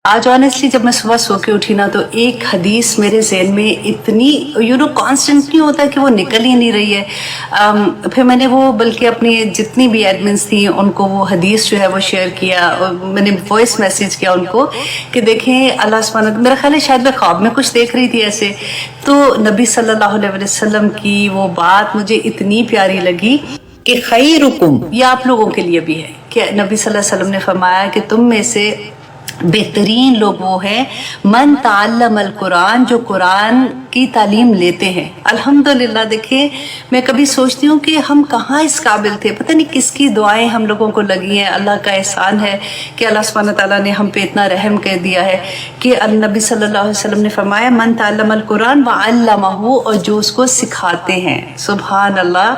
آج آنیسٹلی جب میں صبح سو کے اٹھی نا تو ایک حدیث میرے ذہن میں اتنی کانسٹنٹ نہیں ہوتا کہ وہ نکل ہی نہیں رہی ہے. پھر میں نے وہ بلکہ اپنی جتنی بھی ایڈمنس تھیں ان کو وہ حدیث جو ہے وہ شیئر کیا, اور میں نے وائس میسیج کیا ان کو کہ دیکھیں اللہ سبحانہ, میرا خیال ہے شاید میں خواب میں کچھ دیکھ رہی تھی ایسے, تو نبی صلی اللہ علیہ وسلم کی وہ بات مجھے اتنی پیاری لگی کہ خیرکم, یہ آپ لوگوں کے لیے بھی ہے کہ نبی صلی اللہ علیہ وسلم نے فرمایا کہ تم میں سے بہترین لوگ وہ ہیں من تعلم القرآن, جو قرآن کی تعلیم لیتے ہیں. الحمدللہ دیکھیں میں کبھی سوچتی ہوں کہ ہم کہاں اس قابل تھے, پتہ نہیں کس کی دعائیں ہم لوگوں کو لگی ہیں. اللہ کا احسان ہے کہ اللہ سبحانہ تعالیٰ نے ہم پہ اتنا رحم کر دیا ہے کہ النبی صلی اللہ علیہ وسلم نے فرمایا من تعلم القرآن وعلمہ, اور جو اس کو سکھاتے ہیں. سبحان اللہ.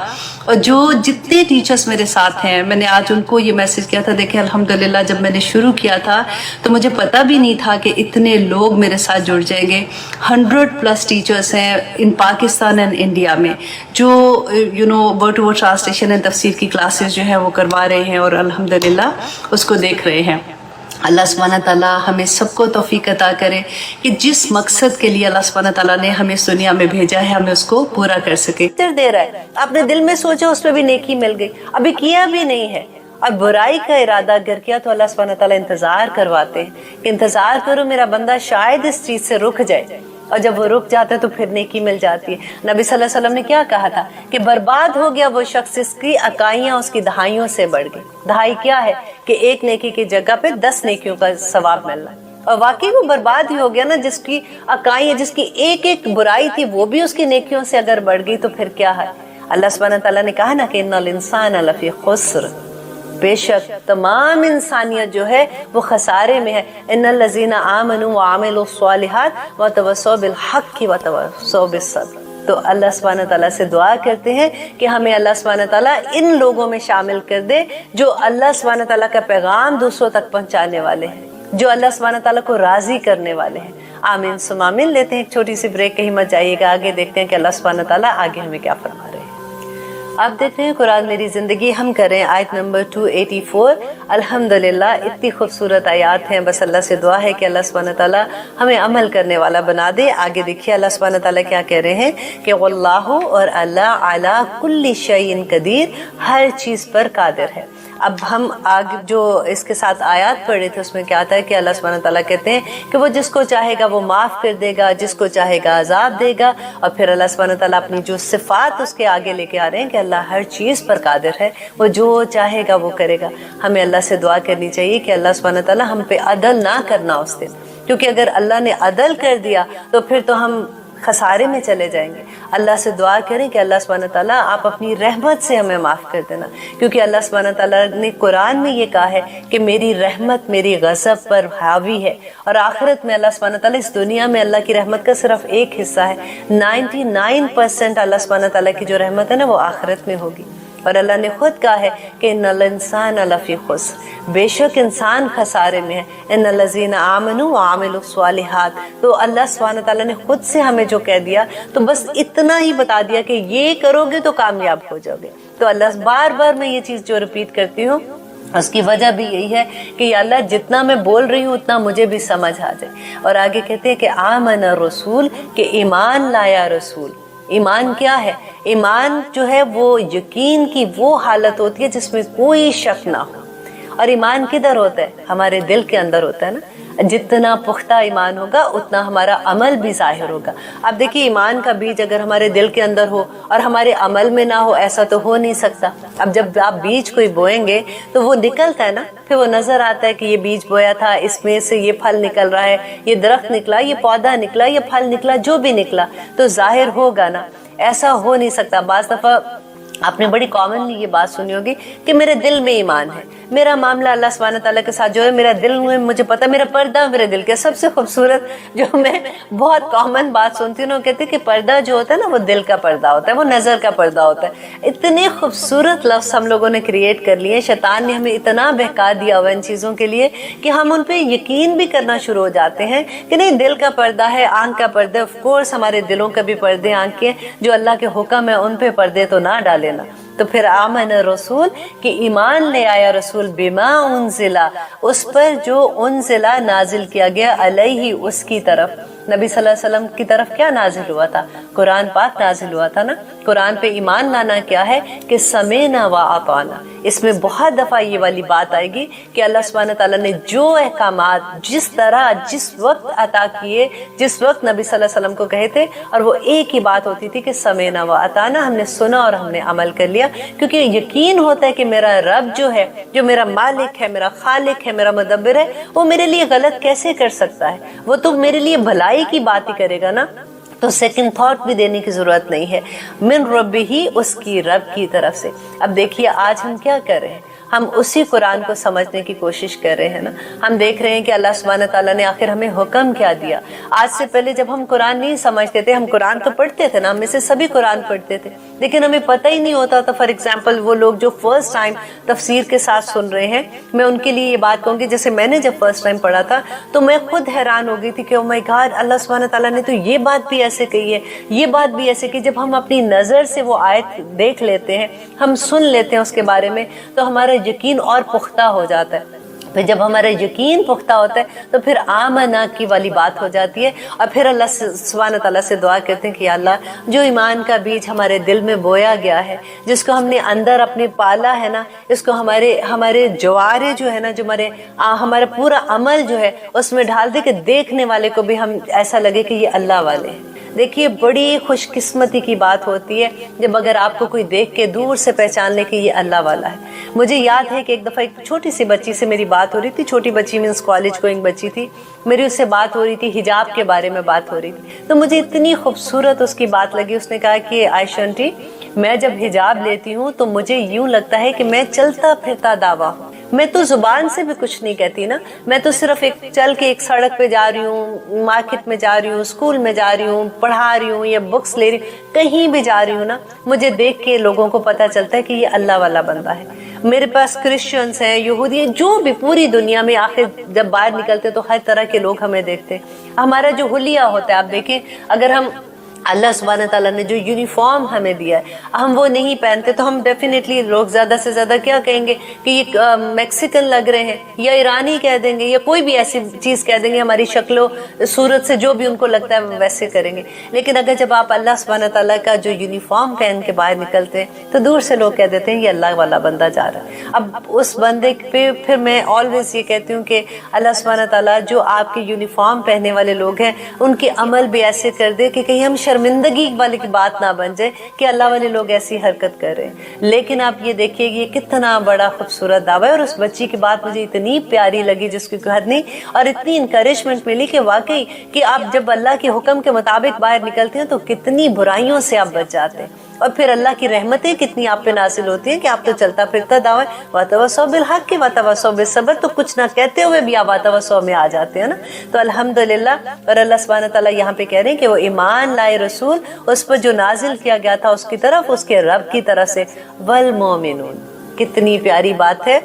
اور جو جتنے ٹیچرز میرے ساتھ ہیں, میں نے آج ان کو یہ میسج کیا تھا, دیکھیں الحمدللہ جب میں نے شروع کیا تھا تو مجھے پتہ بھی نہیں تھا کہ اتنے لوگ میرے ساتھ جڑ جائیں گے. 100+ ٹیچرز ہیں ان پاکستان اینڈ انڈیا میں جو word to word translation and تفسیر کی کلاسز جو ہیں وہ کروا رہے ہیں, اور الحمدللہ اس کو دیکھ رہے ہیں. اللہ سبحانہ تعالیٰ ہمیں سب کو توفیق عطا کرے کہ جس مقصد کے لیے اللہ سبحانہ تعالیٰ نے ہمیں اس دنیا میں بھیجا ہے ہمیں اس کو پورا کر سکے. دے رہا ہے, اپنے دل میں سوچا اس پہ بھی نیکی مل گئی, ابھی کیا بھی نہیں ہے, اور برائی کا ارادہ اگر کیا تو اللہ سبحانہ تعالیٰ انتظار کرواتے ہیں کہ انتظار کرو میرا بندہ شاید اس چیز سے رک جائے, اور جب وہ رک جاتا ہے تو پھر نیکی مل جاتی ہے. نبی صلی اللہ علیہ وسلم نے کیا کہا تھا کہ برباد ہو گیا وہ شخص جس کی اکائیاں اس کی دہائیوں سے بڑھ گئی. دہائی کیا ہے کہ ایک نیکی کی جگہ پہ 10 نیکیوں کا ثواب ملنا, اور واقعی وہ برباد ہی ہو گیا نا جس کی اکائیاں, جس کی ایک ایک برائی تھی وہ بھی اس کی نیکیوں سے اگر بڑھ گئی تو پھر کیا ہے. اللہ سبحانہ تعالیٰ نے کہا نا کہ ان الانسان لفی خسر, بے شک تمام انسانیت جو ہے وہ خسارے میں ہے. ان الذین آمنوا وعملوا الصالحات وتواصوا بالحق وتواصوا بالصبر. تو اللہ سبحانہ تعالیٰ سے دعا کرتے ہیں کہ ہمیں اللہ سبحانہ تعالیٰ ان لوگوں میں شامل کر دے جو اللہ سبحانہ تعالیٰ کا پیغام دوسروں تک پہنچانے والے ہیں, جو اللہ سبحانہ تعالیٰ کو راضی کرنے والے ہیں. آمین ثم آمین. لیتے ہیں ایک چھوٹی سی بریک, کہیں مت جائیے گا, آگے دیکھتے ہیں کہ اللہ سبحانہ تعالیٰ آگے ہمیں کیا فرما رہے ہیں. آپ دیکھ رہے ہیں قرآن میری زندگی, ہم کر رہے ہیں آیت نمبر 284. الحمدللہ اتنی خوبصورت آیات ہیں, بس اللہ سے دعا ہے کہ اللہ سبحانہ تعالیٰ ہمیں عمل کرنے والا بنا دے. آگے دیکھیے اللہ سبحانہ تعالیٰ کیا کہہ رہے ہیں کہ واللہ, اور اللہ علی کل شیء قدیر, ہر چیز پر قادر ہے. اب ہم آگے جو اس کے ساتھ آیات پڑھ رہے تھے اس میں کیا آتا ہے کہ اللہ سبحانہ تعالیٰ کہتے ہیں کہ وہ جس کو چاہے گا وہ معاف کر دے گا, جس کو چاہے گا عذاب دے گا. اور پھر اللہ سبحانہ تعالیٰ اپنی جو صفات اس کے آگے لے کے آ رہے ہیں کہ اللہ ہر چیز پر قادر ہے, وہ جو چاہے گا وہ کرے گا. ہمیں اللہ سے دعا کرنی چاہیے کہ اللہ سبحانہ تعالیٰ ہم پہ عدل نہ کرنا اس دن, کیونکہ اگر اللہ نے عدل کر دیا تو پھر تو ہم خسارے میں چلے جائیں گے. اللہ سے دعا کریں کہ اللہ سبحانہ تعالیٰ آپ اپنی رحمت سے ہمیں معاف کر دینا, کیونکہ اللہ سبحانہ تعالیٰ نے قرآن میں یہ کہا ہے کہ میری رحمت میری غضب پر حاوی ہے, اور آخرت میں اللہ سبحانہ تعالیٰ, اس دنیا میں اللہ کی رحمت کا صرف ایک حصہ ہے, 99% اللہ سبحانہ تعالیٰ کی جو رحمت ہے نا وہ آخرت میں ہوگی. اور اللہ نے خود کہا ہے کہ ان الانسان لفی خسر, بے شک انسان خسارے میں ہے. ان الذین آمنوا وعملوا الصالحات, تو اللہ سبحانہ تعالیٰ نے خود سے ہمیں جو کہہ دیا تو بس اتنا ہی بتا دیا کہ یہ کرو گے تو کامیاب ہو جاؤ گے. تو اللہ بار بار میں یہ چیز جو ریپیٹ کرتی ہوں اس کی وجہ بھی یہی ہے کہ یا اللہ جتنا میں بول رہی ہوں اتنا مجھے بھی سمجھ آ جائے. اور آگے کہتے ہیں کہ آمن الرسول, کہ ایمان لایا رسول. ایمان کیا ہے؟ ایمان جو ہے وہ یقین کی وہ حالت ہوتی ہے جس میں کوئی شک نہ ہو. اور ایمان کدھر ہوتا ہے؟ ہمارے دل کے اندر ہوتا ہے نا. جتنا پختہ ایمان ہوگا اتنا ہمارا عمل بھی ظاہر ہوگا. اب دیکھیے ایمان کا بیج اگر ہمارے دل کے اندر ہو اور ہمارے عمل میں نہ ہو, ایسا تو ہو نہیں سکتا. اب جب آپ بیج کوئی بوئیں گے تو وہ نکلتا ہے نا, پھر وہ نظر آتا ہے کہ یہ بیج بویا تھا, اس میں سے یہ پھل نکل رہا ہے, یہ درخت نکلا, یہ پودا نکلا, یہ پھل نکلا, جو بھی نکلا تو ظاہر ہوگا نا. ایسا ہو نہیں سکتا. بعض دفعہ آپ نے بڑی کامنلی یہ بات سنی ہوگی کہ میرے دل میں ایمان ہے, میرا معاملہ اللہ سبحانہ تعالیٰ کے ساتھ جو ہے میرا دل میں, مجھے پتا میرا پردہ میرے دل کے. سب سے خوبصورت جو میں بہت کامن بات سنتی ہوں, کہتے کہ پردہ جو ہوتا ہے نا وہ دل کا پردہ ہوتا ہے, وہ نظر کا پردہ ہوتا ہے. اتنے خوبصورت لفظ ہم لوگوں نے کریٹ کر لیے, شیطان نے ہمیں اتنا بہکا دیا ہوا ان چیزوں کے لیے کہ ہم ان پہ یقین بھی کرنا شروع ہو جاتے ہیں کہ نہیں دل کا پردہ ہے, آنکھ کا پردہ. آف کورس ہمارے دلوں کا بھی پردے, آنکھیں جو اللہ کے حکم ہے ان پہ پردے تو نہ ڈالے نا. तो फिर आमन रसूल कि ईमान ले आया रसूल बिमा उनजिला, उस पर जो उनजिला नाजिल किया गया अलैहि, उसकी तरफ, नबी सल्लल्लाहु अलैहि वसल्लम की तरफ क्या नाजिल हुआ था? कुरान पाक नाजिल हुआ था ना। कुरान पे ईमान लाना क्या है कि समेना व अताना। इसमें बहुत दफ़ा ये वाली बात आएगी कि अल्लाह सुब्हानहू तआला ने जो अहकामात जिस तरह जिस वक्त अता किए, जिस वक्त नबी सल्लल्लाहु अलैहि वसल्लम को कहे थे, और वो एक ही बात होती थी कि समेना व अताना, हमने सुना और हमने अमल कर लिया, क्योंकि यकीन होता है कि मेरा रब जो है, जो मेरा मालिक है, मेरा खालिक है, मेरा मुदब्बिर है, वो मेरे लिए गलत कैसे कर सकता है? वो तो मेरे लिए भलाई की बात ही करेगा ना। तो सेकंड थॉट भी देने की जरूरत नहीं है। मिन रब्बी ही, उसकी रब की तरफ से। अब देखिए आज हम क्या कर रहे हैं, हम उसी कुरान को समझने की कोशिश कर रहे हैं ना। हम देख रहे हैं कि अल्लाह सुब्हानहू तआला ने आखिर हमें हुक्म क्या दिया। आज से पहले जब हम कुरान नहीं समझते थे, हम कुरान तो पढ़ते थे ना, हम में से सभी कुरान पढ़ते थे, लेकिन हमें पता ही नहीं होता था। फॉर एग्जाम्पल वो लोग जो फर्स्ट टाइम तफसीर के साथ सुन रहे हैं, मैं उनके लिए ये बात कहूँगी, जैसे मैंने जब फर्स्ट टाइम पढ़ा था तो मैं खुद हैरान हो गई थी कि ओ माय गॉड, अल्लाह सुब्हानहू तआला ने तो ये बात भी ऐसे कही है, ये बात भी ऐसे की। जब हम अपनी नज़र से वो आयत देख लेते हैं, हम सुन लेते हैं उसके बारे में, तो हमारा यकीन और पुख्ता हो जाता है। फिर जब हमारा यकीन पुख्ता होता है तो फिर आमना की वाली बात हो जाती है, और फिर अल्लाह सुब्हानहू तआला से दुआ करते हैं कि या अल्लाह, जो ईमान का बीज हमारे दिल में बोया गया है, जिसको हमने अंदर अपने पाला है ना, इसको हमारे जवारे जो है ना, जो हमारा पूरा अमल जो है उसमें डाल दे कि देखने वाले को भी हम ऐसा लगे कि ये अल्लाह वाले हैं। देखिए बड़ी खुशकिस्मती की बात होती है जब अगर आपको कोई देख के दूर से पहचान ले कि ये अल्लाह वाला है। मुझे याद है कि एक दफ़ा एक छोटी सी बच्ची से मेरी बात हो रही थी, छोटी बच्ची मीन्स कॉलेज गोइंग बच्ची थी, मेरी उससे बात हो रही थी, हिजाब के बारे में बात हो रही थी। तो मुझे इतनी खूबसूरत उसकी बात लगी। उसने कहा कि आयशा आंटी, मैं जब हिजाब लेती हूँ तो मुझे यूँ लगता है कि मैं चलता फिरता दावा हूँ। मैं तो जुबान से भी कुछ नहीं कहती ना, मैं तो सिर्फ चल के एक सड़क पे जा रही हूँ, मार्केट में जा रही हूँ, स्कूल में जा रही हूँ, पढ़ा रही हूँ या बुक्स ले रही हूँ, कहीं भी जा रही हूँ ना, मुझे देख के लोगों को पता चलता है कि ये अल्लाह वाला बंदा है। मेरे पास क्रिश्चियंस हैं, यहूदी हैं, जो भी पूरी दुनिया में, आखिर जब बाहर निकलते तो हर तरह के लोग हमें देखते हैं। हमारा जो हुलिया होता है, आप देखिए, अगर हम अल्लाह सुब्हानहू तआला ने जो यूनिफॉर्म हमें दिया है, हम वो नहीं पहनते तो हम डेफिनेटली लोग ज़्यादा से ज़्यादा क्या कहेंगे कि ये मैक्सिकन लग रहे हैं, या ईरानी कह देंगे, या कोई भी ऐसी चीज़ कह देंगे, हमारी शक्लो सूरत से जो भी उनको लगता है वो वैसे करेंगे। लेकिन अगर जब आप अल्लाह सुब्हानहू तआला का जो यूनिफॉर्म पहन के बाहर निकलते हैं तो दूर से लोग कह देते हैं ये अल्लाह वाला बंदा जा रहा है। अब उस बंदे पे फिर मैं ऑलवेज ये कहती हूँ कि अल्लाह सुब्हानहू तआला जो आपके यूनिफॉर्म पहनने वाले लोग हैं उनके अमल भी ऐसे कर दे कि कहीं हम शर्मिंदगी वाली की बात ना बन जाए कि अल्लाह वाले लोग ऐसी हरकत कर रहे हैं। लेकिन आप ये देखिए ये कितना बड़ा खूबसूरत दावा है। और उस बच्ची की बात मुझे इतनी प्यारी लगी जिसकी हद नहीं, और इतनी इंकरेजमेंट मिली कि वाकई कि आप जब अल्लाह के हुक्म के मुताबिक बाहर निकलते हैं तो कितनी बुराइयों से आप बच जाते हैं, और फिर अल्लाह की रहमतें कितनी आप पे नाजिल होती हैं कि आप तो चलता फिरता दावा वातवसौ बिल हक के वातवसौ बिस सब्र, तो कुछ ना कहते हुए भी आप वातवसौ में आ जाते हैं ना। तो अल्हम्दुलिल्लाह। और अल्लाह सुब्हानहू तआला यहाँ पे कह रहे हैं कि वो ईमान लाए रसूल, उस पर जो नाजिल किया गया था उसकी तरफ, उसके रब की तरफ से, वल मोमिनून। कितनी प्यारी बात है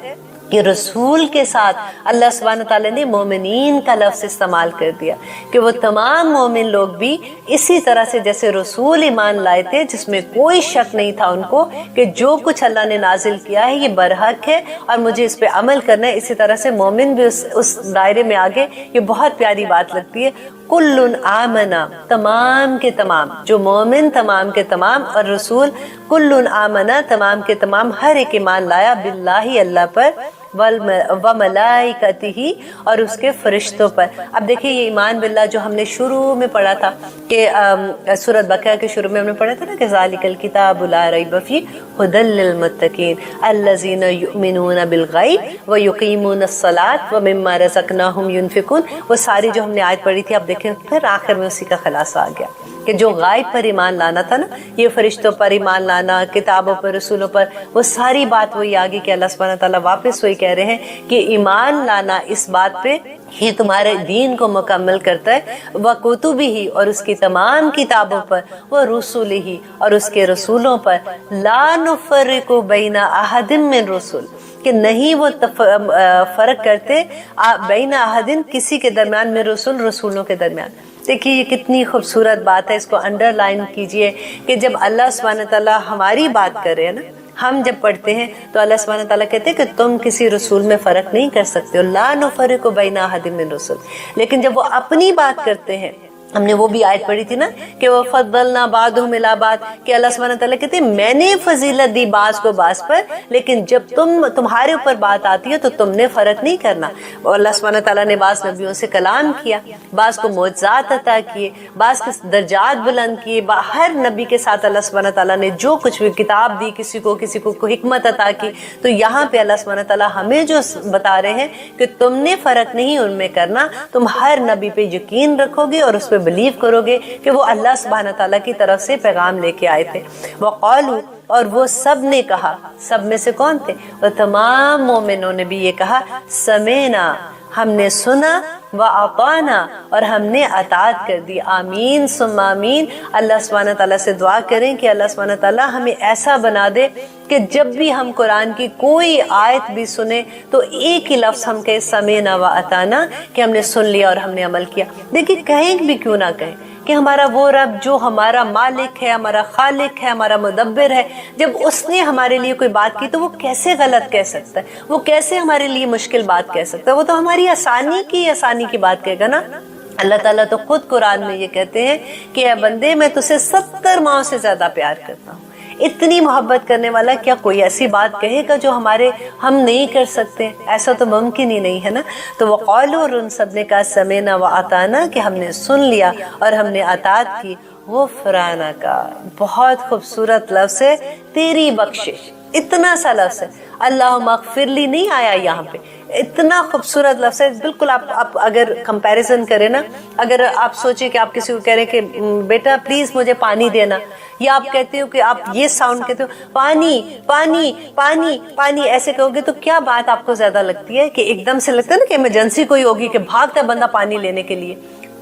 कि रसूल के साथ अल्लाह सुब्हानहू तआला ने मोमिनीन का लफ्ज़ इस्तेमाल कर दिया कि वो तमाम मोमिन लोग भी इसी तरह से जैसे रसूल ईमान लाए थे, जिसमें कोई शक नहीं था उनको कि जो कुछ अल्लाह ने नाजिल किया है ये बरहक है और मुझे इस पे अमल करना है। इसी तरह से मोमिन भी उस दायरे में आगे। ये बहुत प्यारी बात लगती है। कुल्लुन आमना, तमाम के तमाम, जो मोमिन तमाम के तमाम, और रसूल कुल्लुन आमना, तमाम के तमाम, हर एक ईमान लाया, बिल्लाही, अल्लाह पर, व मलाइकतिही, और उसके फरिश्तों पर। अब देखिए ये ईमान बिल्लाह जो हमने शुरू में पढ़ा था कि सूरत बकरा के शुरू में हमने पढ़ा था ना कि ज़ालिकल किताबु ला रैब फीह हुदल लिल मुत्तकीन अल्लज़ीना युमिनूना बिल गैब व युकीमूनस सलात व मिम्मा रज़क़नाहुम युनफिकून। वो सारी जो हमने आयत पढ़ी थी, आप देखें फिर आखिर में उसी का खुलासा आ गया कि जो गायब पर ईमान लाना था ना, ये फरिश्तों पर ईमान लाना, किताबों पर, रसूलों पर, वो सारी बात वही आगे कि अल्लाह सुब्हानहू तआला वापस वही कह रहे हैं कि ईमान लाना इस बात पे ही तुम्हारे दीन को मुकम्मल करता है, व कुतुबिही, और उसकी तमाम किताबों पर, व रुसुलिही, और उसके रसूलों पर, ला नुफर्रिकु बैना अहदिम मिन रुसुल, कि नहीं वो फर्क करते बैना अहदिन, किसी के दरमियान, में रसूल, रसूलों के दरमियान। देखिए ये कितनी खूबसूरत बात है, इसको अंडरलाइन कीजिए कि जब अल्लाह सुब्हानहू तआला हमारी बात कर रहे हैं ना, ہم جب پڑھتے ہیں تو اللہ سبحانہ تعالیٰ کہتے ہیں کہ تم کسی رسول میں فرق نہیں کر سکتے ہو، لا نفرق بین احد من رسل، لیکن جب وہ اپنی بات کرتے ہیں، ہم نے وہ بھی آیت پڑھی تھی نا کہ وہ فضلنا بعضهم الی بعض، کہ اللہ سبحانہ تعالیٰ کہتے ہیں میں نے فضیلت دی بعض کو بعض پر، لیکن جب تمہارے اوپر بات آتی ہے تو تم نے فرق نہیں کرنا۔ اور اللہ سبحانہ تعالیٰ نے بعض نبیوں سے کلام کیا، بعض کو معجزات عطا کیے، بعض کے درجات بلند کیے، ہر نبی کے ساتھ اللہ سبحانہ تعالیٰ نے جو کچھ بھی کتاب دی، کسی کو حکمت عطا کی۔ تو یہاں پہ اللہ سبحانہ تعالیٰ ہمیں جو بتا رہے ہیں کہ تم نے فرق نہیں ان میں کرنا، تم ہر نبی پہ یقین رکھو گے اور اس پہ بلیو کرو گے کہ وہ اللہ سبحانہ تعالیٰ کی طرف سے پیغام لے کے آئے تھے۔ وقالوا، اور وہ سب نے کہا، سب میں سے کون تھے؟ وہ تمام مومنوں نے بھی یہ کہا، سمینا، ہم نے سنا، وَأَطَعْنَا، اور ہم نے اطاعت کر دی۔ آمین ثم آمین۔ اللہ سبحانہ تعالیٰ سے دعا کریں کہ اللہ سبحانہ تعالیٰ ہمیں ایسا بنا دے کہ جب بھی ہم قرآن کی کوئی آیت بھی سنیں تو ایک ہی لفظ ہم کہیں سمینا وَأَطَعْنَا، کہ ہم نے سن لیا اور ہم نے عمل کیا۔ دیکھیے کہیں بھی کیوں نہ کہیں کہ ہمارا وہ رب جو ہمارا مالک ہے، ہمارا خالق ہے، ہمارا مدبر ہے، جب اس نے ہمارے لیے کوئی بات کی تو وہ کیسے غلط کہہ سکتا ہے؟ وہ کیسے ہمارے لیے مشکل بات کہہ سکتا ہے؟ وہ تو ہماری آسانی کی بات کہے گا نا۔ اللہ تعالیٰ تو خود قرآن میں یہ کہتے ہیں کہ اے بندے میں تجھے 70 ماؤں سے زیادہ پیار کرتا ہوں۔ اتنی محبت کرنے والا کیا کوئی ایسی بات کہے گا جو ہم نہیں کر سکتے؟ ایسا تو ممکن ہی نہیں ہے نا۔ تو وقالوا، اور ان سب نے کہا سمینا وَأَطَعْنَا، کہ ہم نے سن لیا اور ہم نے اطاعت کی۔ غفرانہ کا بہت خوبصورت لفظ ہے، تیری بخشش، اتنا سا لفظ ہے۔ اللہم اغفر لی نہیں آیا یہاں پہ، اتنا خوبصورت لفظ ہے۔ بالکل آپ اگر کمپیریزن کریں نا، اگر آپ سوچیں کہ آپ کسی کو کہہ رہے ہیں کہ بیٹا پلیز مجھے پانی دینا، یا آپ کہتے ہو کہ آپ یہ ساؤنڈ کہتے ہو پانی پانی پانی پانی، ایسے کہو گے تو کیا بات آپ کو زیادہ لگتی ہے؟ کہ ایک دم سے لگتا ہے نا کہ ایمرجنسی کوئی ہوگی کہ بھاگتا بندہ پانی لینے کے لیے۔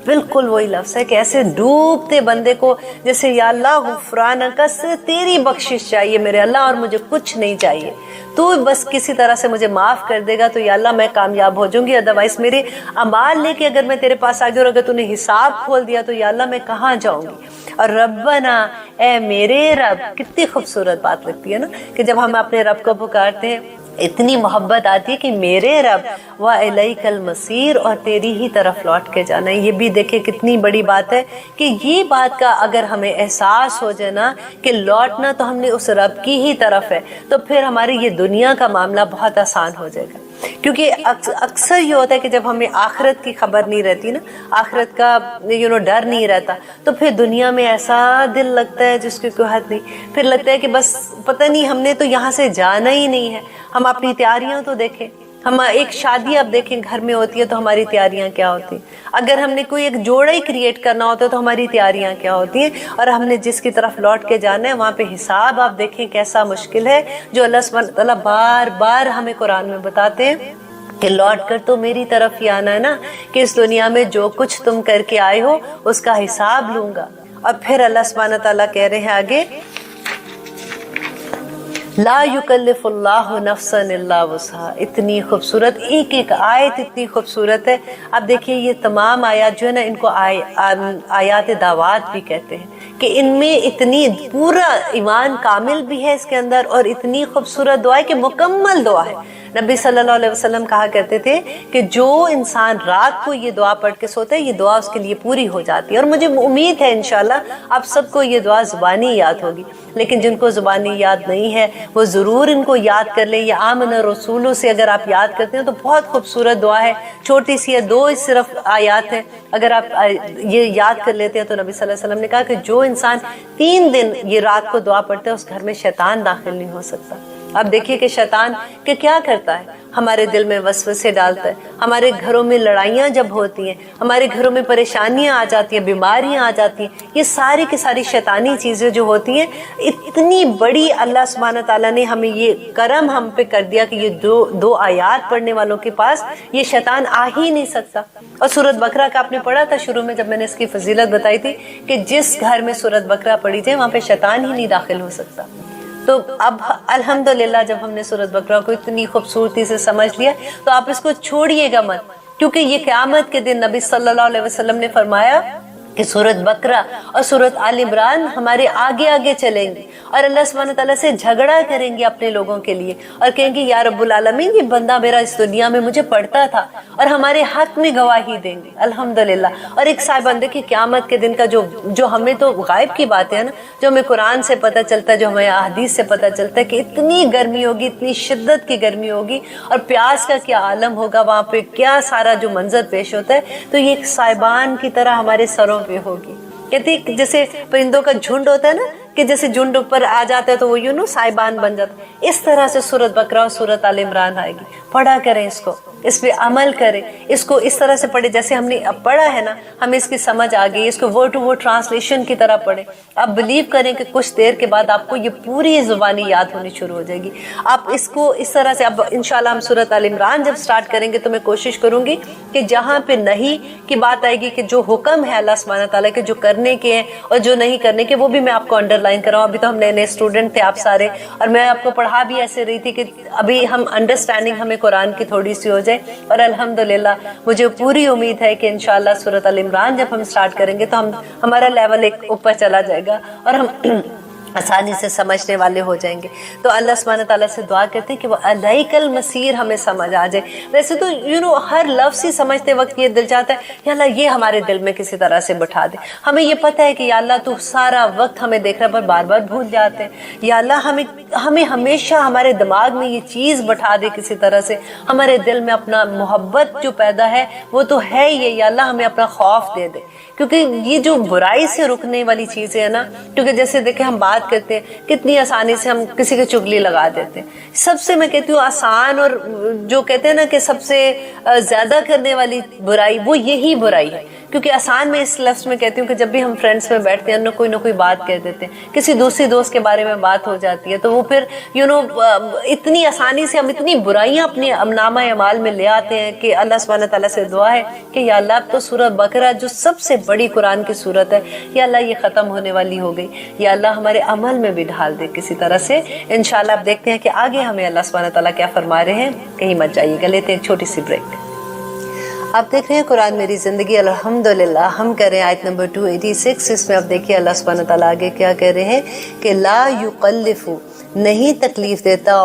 بالکل وہی لفظ ہے کہ ایسے ڈوبتے بندے کو جیسے یا اللہ غفرانک، تیری بخشش چاہیے میرے اللہ اور مجھے کچھ نہیں چاہیے، تو بس کسی طرح سے مجھے معاف کر دے گا تو یا اللہ میں کامیاب ہو جاؤں گی، ادروائز میرے اعمال لے کے اگر میں تیرے پاس آ گئی اور اگر تو نے حساب کھول دیا تو یا اللہ میں کہاں جاؤں گی۔ اور ربنا، اے میرے رب، کتنی خوبصورت بات لگتی ہے نا کہ جب ہم اپنے رب کو پکارتے ہیں اتنی محبت آتی ہے کہ میرے رب وَإِلَيْكَ الْمَصِيرُ، اور تیری ہی طرف لوٹ کے جانا ہے۔ یہ بھی دیکھیں کتنی بڑی بات ہے کہ یہ بات کا اگر ہمیں احساس ہو جائے نا کہ لوٹنا تو ہم نے اس رب کی ہی طرف ہے، تو پھر ہماری یہ دنیا کا معاملہ بہت آسان ہو جائے گا۔ کیونکہ اکثر یہ ہوتا ہے کہ جب ہمیں آخرت کی خبر نہیں رہتی نا، آخرت کا ڈر نہیں رہتا، تو پھر دنیا میں ایسا دل لگتا ہے جس کی کوئی حد نہیں، پھر لگتا ہے کہ بس پتہ نہیں ہم نے تو یہاں سے جانا ہی نہیں ہے۔ ہم اپنی تیاریاں تو دیکھیں، ہم ایک شادی اب دیکھیں گھر میں ہوتی ہے تو ہماری تیاریاں کیا ہوتی ہیں، اگر ہم نے کوئی ایک جوڑا ہی کریٹ کرنا ہوتا ہے تو ہماری تیاریاں کیا ہوتی ہیں، اور ہم نے جس کی طرف لوٹ کے جانا ہے وہاں پہ حساب آپ دیکھیں کیسا مشکل ہے، جو اللہ سبحانہ تعالیٰ بار بار ہمیں قرآن میں بتاتے ہیں کہ لوٹ کر تو میری طرف ہی آنا ہے نا، کہ اس دنیا میں جو کچھ تم کر کے آئے ہو اس کا حساب لوں گا۔ اور پھر اللہ سبحانہ تعالیٰ کہہ رہے ہیں آگے، لا یکلف اللہ نفسا الا وسعہا۔ اتنی خوبصورت ایک ایک آیت اتنی خوبصورت ہے۔ اب دیکھیے یہ تمام آیات جو ہے نا ان کو آیات دعوات بھی کہتے ہیں کہ ان میں اتنی پورا ایمان کامل بھی ہے اس کے اندر، اور اتنی خوبصورت دعا ہے کہ مکمل دعا ہے۔ نبی صلی اللہ علیہ وسلم کہا کرتے تھے کہ جو انسان رات کو یہ دعا پڑھ کے سوتا ہے یہ دعا اس کے لیے پوری ہو جاتی ہے، اور مجھے امید ہے انشاءاللہ آپ سب کو یہ دعا زبانی یاد ہوگی، لیکن جن کو زبانی یاد نہیں ہے وہ ضرور ان کو یاد کر لیں۔ یہ آمن رسولوں سے اگر آپ یاد کرتے ہیں تو بہت خوبصورت دعا ہے، چھوٹی سی ہے، 2 صرف آیات ہیں، اگر آپ یہ یاد کر لیتے ہیں تو نبی صلی اللہ علیہ وسلم نے کہا کہ جو انسان 3 دن یہ رات کو دعا پڑھتا ہے اس گھر میں شیطان داخل نہیں ہو سکتا۔ اب دیکھیے کہ شیطان کہ کیا کرتا ہے، ہمارے دل میں وسوسے ڈالتا ہے، ہمارے گھروں میں لڑائیاں جب ہوتی ہیں، ہمارے گھروں میں پریشانیاں آ جاتی ہیں، بیماریاں آ جاتی ہیں، یہ ساری کی ساری شیطانی چیزیں جو ہوتی ہیں، اتنی بڑی اللہ سبحانہ تعالیٰ نے ہمیں یہ کرم ہم پہ کر دیا کہ یہ دو آیات پڑھنے والوں کے پاس یہ شیطان آ ہی نہیں سکتا۔ اور سورۃ بقرہ کا آپ نے پڑھا تھا شروع میں جب میں نے اس کی فضیلت بتائی تھی کہ جس گھر میں سورۃ بقرہ پڑھی جائے وہاں پہ شیطان ہی نہیں داخل ہو سکتا۔ تو اب الحمدللہ جب ہم نے سورۃ بقرہ کو اتنی خوبصورتی سے سمجھ لیا تو آپ اس کو چھوڑیے گا مت، کیونکہ یہ قیامت کے دن نبی صلی اللہ علیہ وسلم نے فرمایا کہ सूरत बकरा और सूरत आल इमरान हमारे आगे आगे चलेंगे और अल्लाह सुब्हानहू तआला से झगड़ा करेंगे अपने लोगों के लिए और कहेंगे या रब्बुल आलमीन, ये बंदा मेरा इस दुनिया में मुझे पढ़ता था, और हमारे हक में गवाही देंगे अल्हम्दुलिल्लाह। और एक साहिबान देखिए क़यामत के दिन का जो हमें तो गायब की बातें है ना, जो हमें कुरान से पता चलता है, जो हमें अहदीस से पता चलता है कि इतनी गर्मी होगी, इतनी शिद्दत की गर्मी होगी और प्यास का क्या आलम होगा वहाँ पे, क्या सारा जो मंजर पेश होता है, तो ये एक साहिबान की तरह हमारे सरों पे होगी। कहती जैसे परिंदों का झुंड होता है ना, कि जैसे झुंड ऊपर आ जाता है तो वो साहिबान बन जाता है, इस तरह से सूरत बकरा और सूरत आल इमरान आएगी। पढ़ा करें इसको, इस पे अमल करें, इसको इस तरह से पढ़े जैसे हमने अब पढ़ा है ना, हमें इसकी समझ आ गई, इसको वर्ड टू वर्ड ट्रांसलेशन की तरह पढ़े। आप बिलीव करें कि कुछ देर के बाद आपको ये पूरी जुबानी याद होनी शुरू हो जाएगी। आप इसको इस तरह से, अब इंशाल्लाह हम सूरत आल इमरान जब स्टार्ट करेंगे तो मैं कोशिश करूंगी कि जहाँ पे नहीं की बात आएगी, कि जो हुक्म है अल्लाह सुब्हानहू तआला के, जो करने के हैं और जो नहीं करने के, वो भी मैं आपको अंडरलाइन कर रहा हूँ। अभी तो हम नए नए स्टूडेंट थे आप सारे, और मैं आपको पढ़ा भी ऐसे रही थी कि अभी हम अंडरस्टैंडिंग हमें कुरान की थोड़ी सी हो जाए। और अल्हम्दुलिल्लाह मुझे पूरी उम्मीद है कि इंशाअल्लाह सूरत अल इमरान जब हम स्टार्ट करेंगे तो हमारा लेवल एक ऊपर चला जाएगा और हम आसानी से समझने वाले हो जाएंगे। तो अल्लाह सुब्हानहू तआला से दुआ करते हैं कि वो अलैकल मसीर हमें समझ आ जाए। वैसे तो हर लफ्ज़ ही समझते वक्त ये दिल चाहता है या अल्लाह ये हमारे दिल में किसी तरह से बैठा दे। हमें ये पता है कि या अल्लाह तू सारा वक्त हमें देख रहा, पर बार बार भूल जाते हैं। या अल्लाह हमें हमेशा हमारे दिमाग में ये चीज़ बैठा दे किसी तरह से, हमारे दिल में अपना मोहब्बत जो पैदा है वो तो है ये, या अल्लाह हमें अपना खौफ दे दे। क्योंकि ये जो बुराई से रुकने वाली चीज़ें है ना, क्योंकि जैसे देखें हम बात करते हैं कितनी आसानी से हम किसी की चुगली लगा देते हैं। सबसे मैं कहती हूँ आसान और जो कहते हैं ना कि सबसे ज्यादा करने वाली बुराई वो यही बुराई है। क्योंकि आसान में इस लफ्ज़ में कहती हूँ कि जब भी हम फ्रेंड्स में बैठते हैं ना कोई बात कह देते हैं, किसी दूसरी दोस्त के बारे में बात हो जाती है, तो वो फिर इतनी आसानी से हम इतनी बुराइयां अपने नामा अमाल में ले आते हैं कि अल्लाह सुब्हानहू तआला से दुआ है कि या अल्लाह तो सूरत बकरा जो सबसे बड़ी कुरान की सूरत है, या अल्लाह ये ख़त्म होने वाली हो गई, या अल्लाह हमारे अमल में भी ढाल दे किसी तरह से। इंशाअल्लाह आप देखते हैं कि आगे हमें अल्लाह सुब्हानहू तआला क्या फरमा रहे हैं। कहीं मत जाइएगा, लेते हैं एक छोटी सी ब्रेक। आप देख रहे हैं कुरान मेरी ज़िंदगी, अल्हम्दुलिल्लाह। हम कर रहे हैं आयत नंबर 286। इसमें आप देखिए अल्लाह सुब्हानहू तआला आगे क्या कह रहे हैं कि ला युकल्लिफु, नहीं तकलीफ देता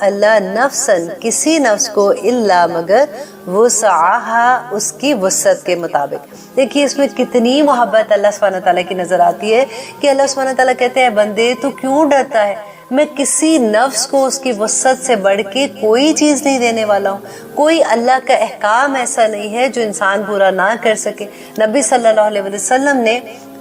अल्लाह नफ्सन, किसी नफ्स को, इल्ला मगर वुसअहा, उसकी वसअत के मुताबिक। देखिए इसमें कितनी मोहब्बत अल्लाह सुब्हानहू तआला की नजर आती है कि अल्लाह सुब्हानहू तआला कहते हैं बंदे तू क्यों डरता है, मैं किसी नफ्स को उसकी वसअत से बढ़ के कोई चीज़ नहीं देने वाला हूँ। कोई अल्लाह का अहकाम ऐसा नहीं है जो इंसान पूरा ना कर सके। नबी सल्लल्लाहु अलैहि वसल्लम ने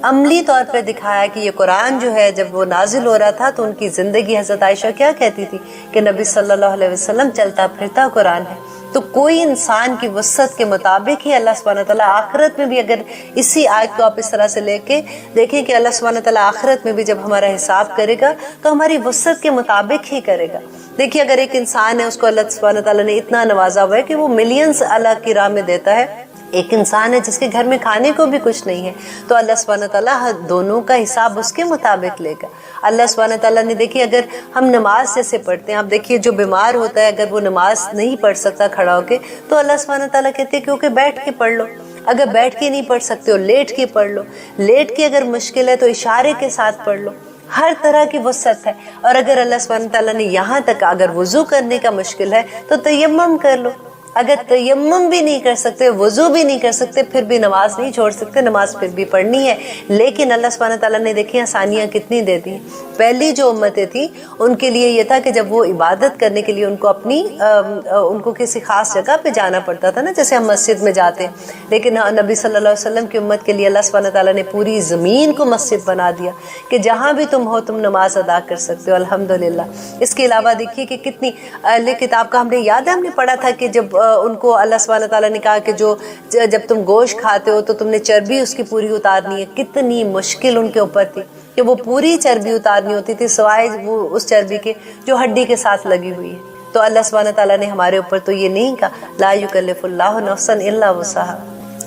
अमली तौर पर दिखाया कि ये कुरान जो है जब वो नाजिल हो रहा था तो उनकी ज़िंदगी, हज़रत आयशा क्या कहती थी कि नबी सल्लल्लाहु अलैहि वसल्लम चलता फिरता कुरान है। तो कोई इंसान की वसअत के मुताबिक ही अल्लाह सुब्हानहू तआला आखिरत में भी, अगर इसी आयत को आप इस तरह से लेके देखें कि अल्लाह सुब्हानहू तआला आखिरत में भी जब हमारा हिसाब करेगा तो हमारी वसअत के मुताबिक ही करेगा। देखिए अगर एक इंसान है, उसको अल्लाह सुब्हानहू तआला ने इतना नवाजा हुआ है कि वो मिलियंस अल्लाह की राह में देता है, एक इंसान है जिसके घर में खाने को भी कुछ नहीं है, तो अल्लाह सुब्हानहू तआला दोनों का हिसाब उसके मुताबिक लेगा। अल्लाह सुब्हानहू तआला ने, देखिए अगर हम नमाज जैसे पढ़ते हैं, आप देखिए जो बीमार होता है अगर वो नमाज नहीं पढ़ सकता खड़ा होके, तो अल्लाह सुब्हानहू तआला कहते हैं क्योंकि बैठ के पढ़ लो। अगर बैठ के नहीं पढ़ सकते हो लेट के पढ़ लो, लेट के अगर मुश्किल है तो इशारे के साथ पढ़ लो। हर तरह की वसअत है। और अगर अल्लाह सुब्हानहू तआला ने यहाँ तक, अगर वुजू करने का मुश्किल है तो तयम्मुम कर लो। अगर तयम्मुम भी नहीं कर सकते, वुजू भी नहीं कर सकते, फिर भी नमाज नहीं छोड़ सकते, नमाज फिर भी पढ़नी है। लेकिन अल्लाह सुब्हानहू तआला ने देखिए आसानियाँ कितनी दे दी। पहली जो उम्मतें थी उनके लिए ये था कि जब वो इबादत करने के लिए उनको उनको किसी खास जगह पे जाना पड़ता था ना, जैसे हम मस्जिद में जाते हैं, लेकिन नबी सल्लल्लाहु अलैहि वसल्लम की उम्मत के लिए अल्लाह सुब्हानहू तआला ने पूरी ज़मीन को मस्जिद बना दिया कि जहाँ भी तुम हो तुम नमाज अदा कर सकते हो। अल्हम्दुलिल्लाह। इसके अलावा देखिए कि कितनी अहले किताब का हमने याद है, हमने पढ़ा था कि जब उनको अल्लाह सुब्हानहू तआला ने कहा कि जब तुम गोश्त खाते हो तो तुमने चर्बी उसकी पूरी उतारनी है। कितनी मुश्किल उनके ऊपर थी कि वो पूरी चर्बी उतारनी होती थी, सिवाय वो उस चर्बी के जो हड्डी के साथ लगी हुई है। तो अल्लाह सुब्हानहू तआला ने हमारे ऊपर तो ये नहीं कहा ला युकल्लिफुल्लाहु नफ्सन इल्ला वुसअहा।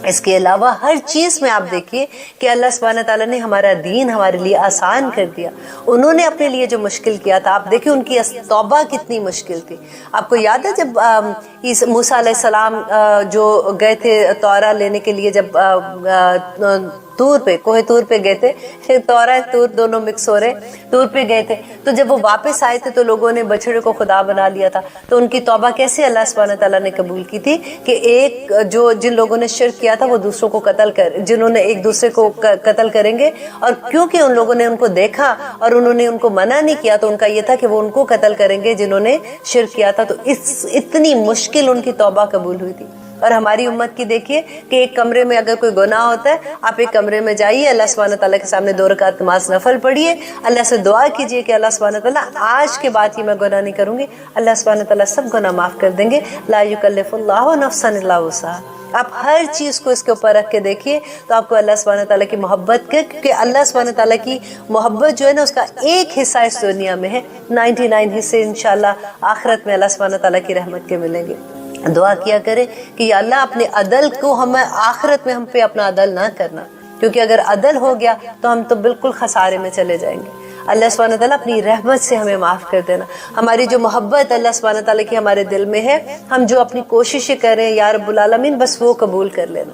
इसके अलावा हर चीज़ में आप देखिए कि अल्लाह सुब्हानहू तआला ने हमारा दीन हमारे लिए आसान कर दिया। उन्होंने अपने लिए जो मुश्किल किया था, आप देखिए उनकी तौबा कितनी मुश्किल थी। आपको याद है जब मूसा अलैहिस्सलाम जो गए थे तौरा लेने के लिए, जब तूर पे, कोहे तूर पे गए थे, तौरा तूर दोनों मिक्स हो रहे, तूर पे गए थे। तो जब वो वापस आए थे तो लोगों ने बछड़े को खुदा बना लिया था। तो उनकी तौबा कैसे अल्लाह सुब्हानहू व तआला ने कबूल की थी कि एक जो जिन लोगों ने शिर्क किया था वो दूसरों को कत्ल कर, जिन्होंने एक दूसरे को कत्ल करेंगे, और क्योंकि उन लोगों ने उनको देखा और उन्होंने उनको मना नहीं किया तो उनका ये था कि वो उनको कत्ल करेंगे जिन्होंने शिर्क किया था। तो इतनी मुश्किल उनकी तौबा कबूल हुई थी। और हमारी उम्मत की देखिए कि एक कमरे में अगर कोई गुनाह होता है, आप एक कमरे में जाइए, अल्लाह सुब्हानहू व तआला के सामने 2 रकात नमाज नफल पढ़िए, अल्लाह से दुआ कीजिए कि अल्लाह सुब्हानहू व तआला आज के बाद ही मैं गुनाह नहीं करूंगी। अल्लाह सुब्हानहू व तआला सब गुनाह माफ कर देंगे। ला युकल्लिफुल्लाहु नफ्सन इल्ला वुसअहा। आप हर चीज को इसके ऊपर रख के देखिए तो आपको अल्लाह सुब्हानहू व तआला की मोहब्बत के, क्योंकि अल्लाह सुब्हानहू व तआला की मोहब्बत जो है ना, उसका एक हिस्सा इस दुनिया में है, 99 हिस्से इंशाल्लाह आखिरत में अल्लाह सुब्हानहू व तआला की रहमत के मिलेंगे। दुआ किया करें कि या अल्लाह अपने अदल को हमें आखिरत में हम पे अपना अदल ना करना, क्योंकि अगर अदल हो गया तो हम तो बिल्कुल खसारे में चले जाएंगे। अल्लाह सुब्हानहू व तआला अपनी रहमत से हमें माफ कर देना। हमारी जो मोहब्बत अल्लाह सुब्हानहू व तआला की हमारे दिल में है, हम जो अपनी कोशिशें कर रहे हैं या रब्बुल आलमीन, बस वो कबूल कर लेना।